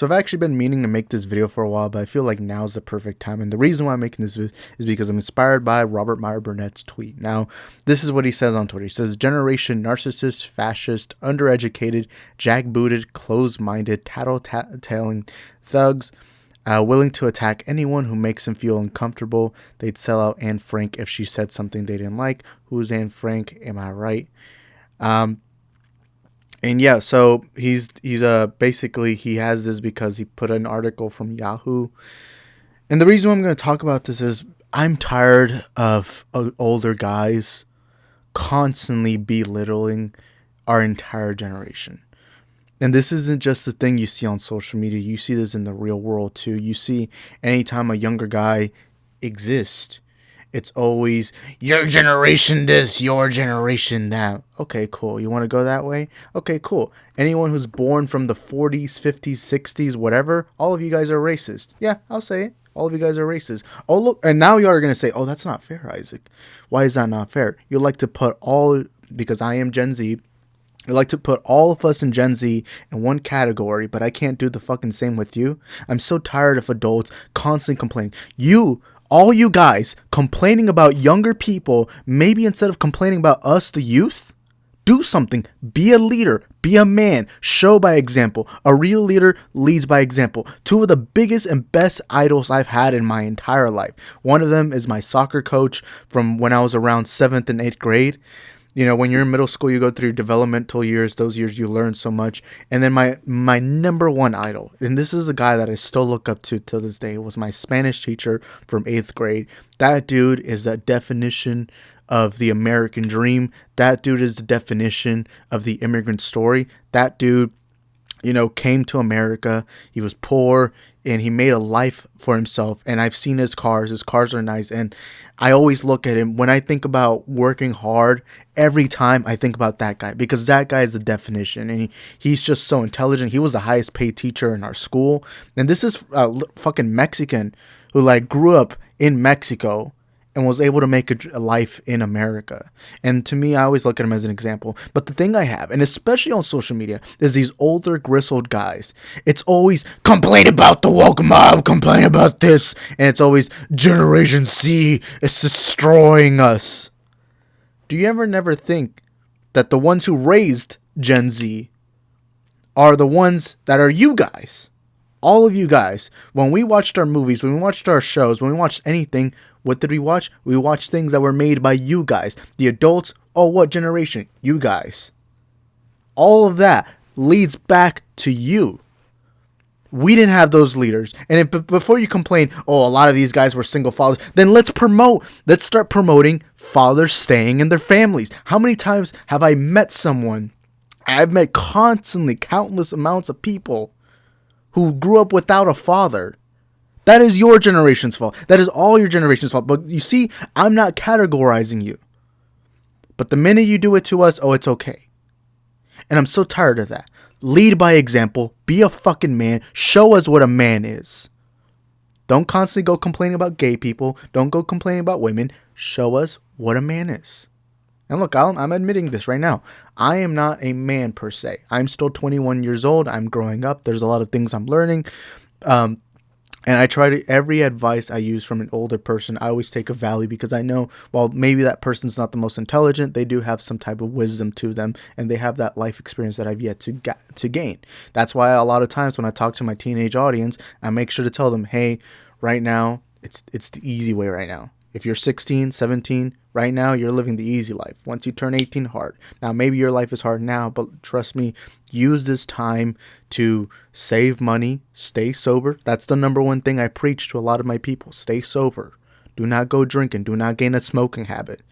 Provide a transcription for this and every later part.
So I've actually been meaning to make this video for a while, but I feel like now's the perfect time. And the reason why I'm making this video is because I'm inspired by Meyer Burnett's tweet. Now, this is what he says on Twitter. He says, "Generation narcissist, fascist, undereducated, jackbooted, closed-minded, tattle-tailing thugs, willing to attack anyone who makes them feel uncomfortable. They'd sell out Anne Frank if she said something they didn't like. Who's Anne Frank? Am I right?" And yeah, so he's basically he has this because he put an article from Yahoo. And the reason I'm going to talk about this is I'm tired of older guys constantly belittling our entire generation. And this isn't just the thing you see on social media. You see this in the real world too. You see anytime a younger guy exists, it's always your generation this, your generation that. Okay, cool. You want to go that way? Okay, cool. Anyone who's born from the 40s, 50s, 60s, whatever, all of you guys are racist. Yeah, I'll say it. All of you guys are racist. Oh, look. And now you are going to say, oh, that's not fair, Isaac. Why is that not fair? You like to put because I am Gen Z, you like to put all of us in Gen Z in one category, but I can't do the fucking same with you. I'm so tired of adults constantly complaining. All you guys complaining about younger people, maybe instead of complaining about us, the youth, do something. Be a leader. Be a man. Show by example. A real leader leads by example. Two of the biggest and best idols I've had in my entire life. One of them is my soccer coach from when I was around 7th and 8th grade. You know, when you're in middle school, you go through your developmental years. Those years you learn so much. And then my number one idol, and this is a guy that I still look up to till this day, was my Spanish teacher from 8th grade. That dude is the definition of the American dream. That dude is the definition of the immigrant story. That dude, you know, came to America. He was poor and he made a life for himself. And I've seen his cars. His cars are nice. And I always look at him when I think about working hard. Every time I think about that guy, because that guy is the definition, and he's just so intelligent. He was the highest paid teacher in our school. And this is a fucking Mexican who like grew up in Mexico and was able to make a life in America. And to me, I always look at him as an example. But the thing I have, and especially on social media, is these older grizzled guys. It's always complain about the woke mob, complain about this, and it's always Generation Z is destroying us. Do you ever never think that the ones who raised Gen Z are the ones that are you guys? All of you guys. When we watched our movies, when we watched our shows, when we watched anything, what did we watch? We watched things that were made by you guys. The adults, oh, what generation? You guys. All of that leads back to you. We didn't have those leaders. And before you complain, oh, a lot of these guys were single fathers, then let's start promoting fathers staying in their families. How many times have I met someone? I've met constantly countless amounts of people who grew up without a father. That is your generation's fault. That is all your generation's fault. But you see, I'm not categorizing you. But the minute you do it to us, oh, it's okay. And I'm so tired of that. Lead by example. Be a fucking man. Show us what a man is. Don't constantly go complaining about gay people. Don't go complaining about women. Show us what a man is. And look, I'm admitting this right now. I am not a man per se. I'm still 21 years old. I'm growing up. There's a lot of things I'm learning. And I try to, every advice I use from an older person, I always take a value, because I know, while maybe that person's not the most intelligent, they do have some type of wisdom to them, and they have that life experience that I've yet to gain. That's why a lot of times when I talk to my teenage audience, I make sure to tell them, hey, right now, it's the easy way right now. If you're 16, 17, right now, you're living the easy life. Once you turn 18, hard. Now, maybe your life is hard now, but trust me, use this time to save money, stay sober. That's the number one thing I preach to a lot of my people. Stay sober. Do not go drinking. Do not gain a smoking habit.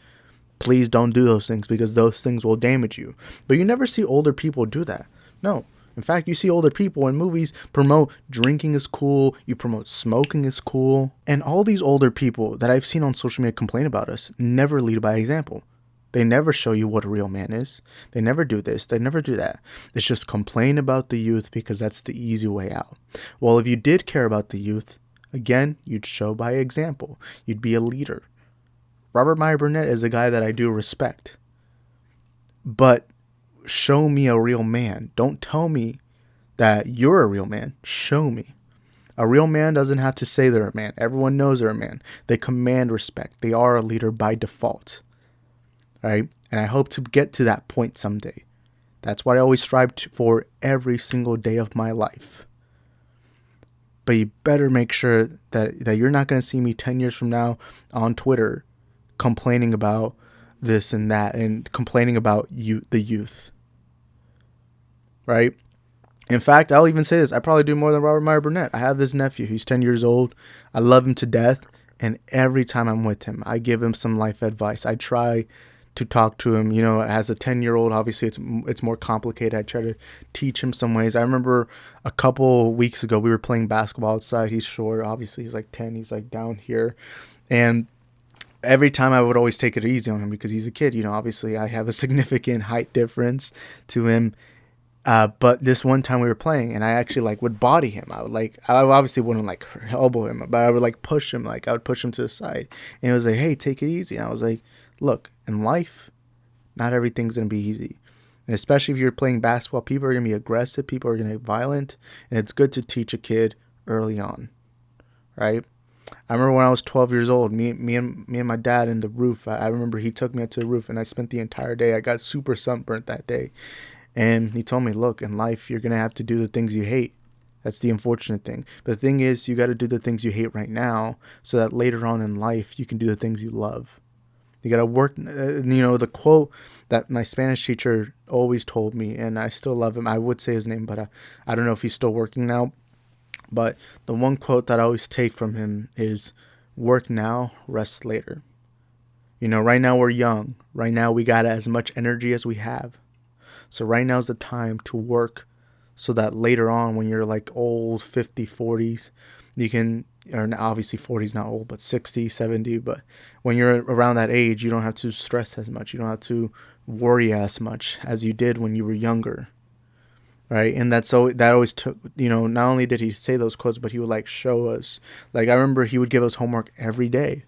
Please don't do those things, because those things will damage you. But you never see older people do that. No. In fact, you see older people in movies promote drinking is cool, you promote smoking is cool, and all these older people that I've seen on social media complain about us never lead by example. They never show you what a real man is. They never do this. They never do that. It's just complain about the youth because that's the easy way out. Well, if you did care about the youth, again, you'd show by example. You'd be a leader. Meyer Burnett is a guy that I do respect. But show me a real man. Don't tell me that you're a real man. Show me. A real man doesn't have to say they're a man. Everyone knows they're a man. They command respect. They are a leader by default. Right? And I hope to get to that point someday. That's what I always strive for every single day of my life. But you better make sure that you're not going to see me 10 years from now on Twitter complaining about this and that and complaining about the youth. Right? In fact, I'll even say this. I probably do more than Robert Meyer Burnett. I have this nephew. He's 10 years old. I love him to death. And every time I'm with him, I give him some life advice. I try to talk to him. You know, as a 10-year-old, obviously it's more complicated. I try to teach him some ways. I remember a couple weeks ago, we were playing basketball outside. He's short. Obviously, he's like 10. He's like down here. And every time I would always take it easy on him because he's a kid. You know, obviously I have a significant height difference to him. But this one time we were playing and I actually like would body him. I obviously wouldn't like elbow him, but I would like push him. Like I would push him to the side and it was like, hey, take it easy. And I was like, look, in life, not everything's going to be easy. And especially if you're playing basketball, people are going to be aggressive. People are going to be violent. And it's good to teach a kid early on. Right? I remember when I was 12 years old, me and my dad in the roof. I remember he took me up to the roof and I spent the entire day. I got super sunburnt that day. And he told me, look, in life, you're going to have to do the things you hate. That's the unfortunate thing. But the thing is, you got to do the things you hate right now so that later on in life, you can do the things you love. You got to work. The quote that my Spanish teacher always told me, and I still love him. I would say his name, but I don't know if he's still working now. But the one quote that I always take from him is, work now, rest later. You know, right now we're young. Right now we got as much energy as we have. So right now is the time to work so that later on when you're like old, 50, 40s, you can, or obviously 40 is not old, but 60, 70. But when you're around that age, you don't have to stress as much. You don't have to worry as much as you did when you were younger. Right. And that always took, not only did he say those quotes, but he would like show us. Like I remember he would give us homework every day.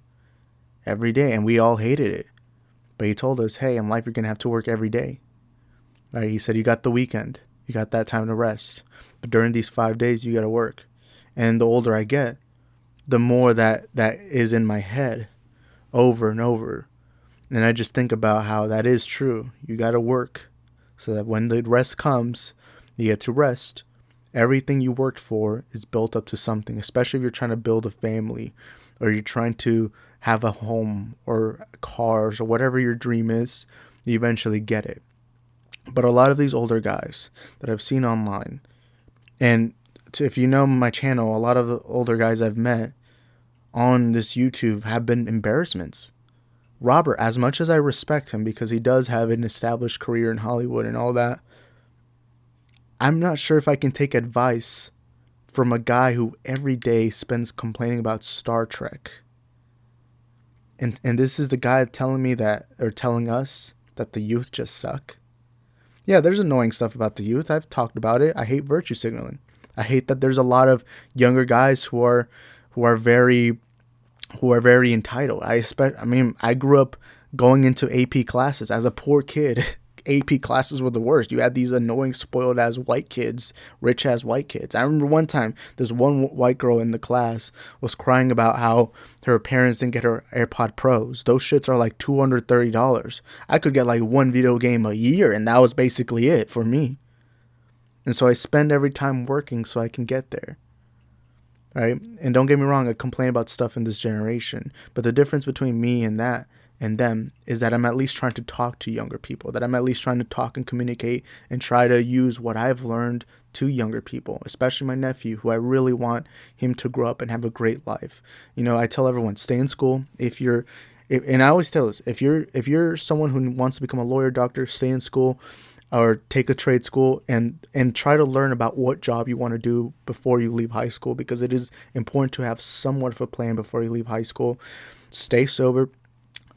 And we all hated it. But he told us, hey, in life, you're going to have to work every day. Right, he said, you got the weekend. You got that time to rest. But during these 5 days, you got to work. And the older I get, the more that is in my head over and over. And I just think about how that is true. You got to work so that when the rest comes, you get to rest. Everything you worked for is built up to something, especially if you're trying to build a family or you're trying to have a home or cars or whatever your dream is, you eventually get it. But a lot of these older guys that I've seen online, and if you know my channel, a lot of the older guys I've met on this YouTube have been embarrassments. Robert, as much as I respect him because he does have an established career in Hollywood and all that, I'm not sure if I can take advice from a guy who every day spends complaining about Star Trek. And this is the guy telling me that, or telling us that the youth just suck. Yeah, there's annoying stuff about the youth. I've talked about it. I hate virtue signaling. I hate that there's a lot of younger guys who are very entitled. I grew up going into AP classes as a poor kid. AP classes were the worst. You had these annoying, spoiled ass white kids, rich ass white kids. I remember one time, this one white girl in the class was crying about how her parents didn't get her AirPod Pros. Those shits are like $230. I could get like one video game a year, and that was basically it for me. And so I spend every time working so I can get there. Right? And don't get me wrong, I complain about stuff in this generation. But the difference between me and that and them is that I'm at least trying to talk to younger people, that I'm at least trying to talk and communicate and try to use what I've learned to younger people, especially my nephew, who I really want him to grow up and have a great life. I tell everyone, stay in school. And I always tell this, if you're someone who wants to become a lawyer, doctor, stay in school or take a trade school and try to learn about what job you want to do before you leave high school, because it is important to have somewhat of a plan before you leave high school. Stay sober.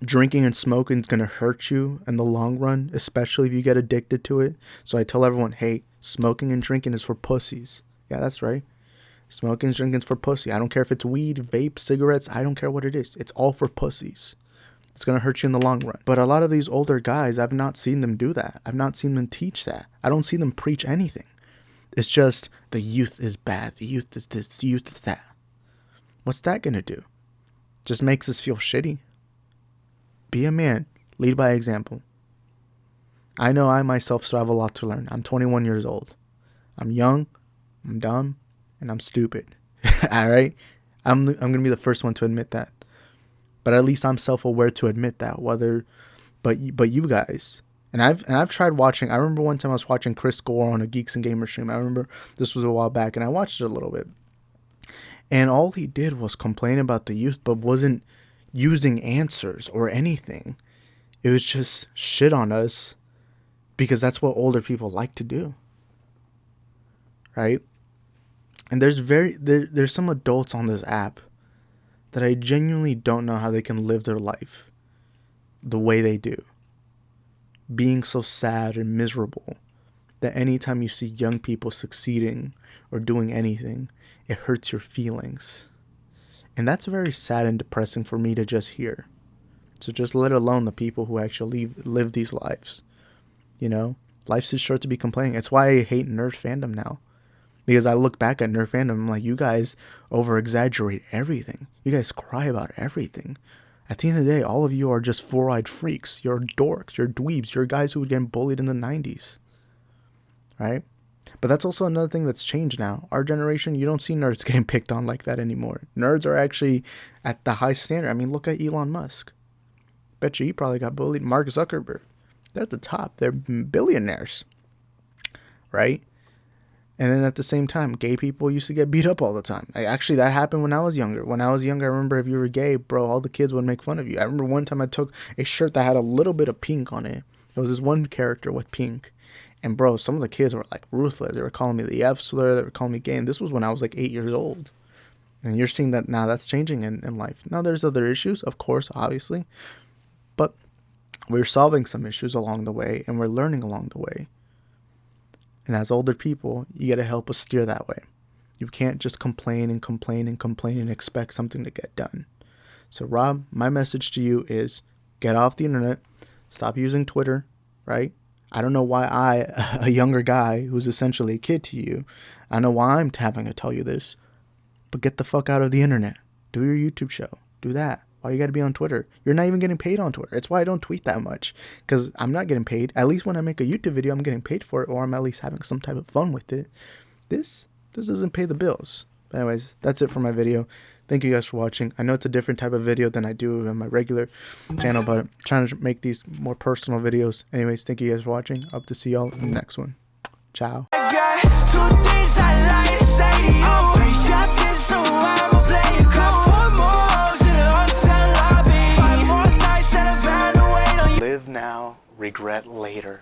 Drinking and smoking is going to hurt you in the long run, especially if you get addicted to it. So I tell everyone, hey, smoking and drinking is for pussies. Yeah, that's right. Smoking and drinking is for pussy. I don't care if it's weed, vape, cigarettes. I don't care what it is. It's all for pussies. It's going to hurt you in the long run. But a lot of these older guys, I've not seen them do that. I've not seen them teach that. I don't see them preach anything. It's just the youth is bad. The youth is this. The youth is that. What's that going to do? Just makes us feel shitty. Be a man. Lead by example. I know I myself still have a lot to learn. I'm 21 years old. I'm young, I'm dumb, and I'm stupid. All right? I'm going to be the first one to admit that. But at least I'm self-aware to admit that. But you guys, and I've tried watching. I remember one time I was watching Chris Gore on a Geeks and Gamers stream. I remember this was a while back, and I watched it a little bit. And all he did was complain about the youth, but wasn't using answers or anything. It was just shit on us because that's what older people like to do. Right? And there's some adults on this app that I genuinely don't know how they can live their life the way they do. Being so sad and miserable that anytime you see young people succeeding or doing anything, it hurts your feelings. And that's very sad and depressing for me to just hear. So just let alone the people who actually live these lives. You know, life's too short to be complaining. It's why I hate nerd fandom now. Because I look back at nerd fandom, I'm like, you guys over-exaggerate everything. You guys cry about everything. At the end of the day, all of you are just four-eyed freaks. You're dorks. You're dweebs. You're guys who would get bullied in the 90s. Right? But that's also another thing that's changed now. Our generation, you don't see nerds getting picked on like that anymore. Nerds are actually at the high standard. I mean, look at Elon Musk. Bet you he probably got bullied. Mark Zuckerberg. They're at the top. They're billionaires. Right? And then at the same time, gay people used to get beat up all the time. Actually, that happened when I was younger. When I was younger, I remember if you were gay, bro, all the kids would make fun of you. I remember one time I took a shirt that had a little bit of pink on it. There was this one character with pink. And bro, some of the kids were like ruthless. They were calling me the F slur. They were calling me gay. And this was when I was like 8 years old. And you're seeing that now that's changing in life. Now there's other issues, of course, obviously. But we're solving some issues along the way. And we're learning along the way. And as older people, you got to help us steer that way. You can't just complain and complain and complain and expect something to get done. So Rob, my message to you is get off the internet. Stop using Twitter, right? I don't know why a younger guy who's essentially a kid to you, I know why I'm having to tell you this, but get the fuck out of the internet. Do your YouTube show. Do that. Why you got to be on Twitter? You're not even getting paid on Twitter. It's why I don't tweet that much, because I'm not getting paid. At least when I make a YouTube video, I'm getting paid for it, or I'm at least having some type of fun with it. This doesn't pay the bills. But anyways, that's it for my video. Thank you guys for watching. I know it's a different type of video than I do on my regular channel, but I'm trying to make these more personal videos. Anyways, thank you guys for watching. Hope to see y'all in the next one. Ciao. Live now, regret later.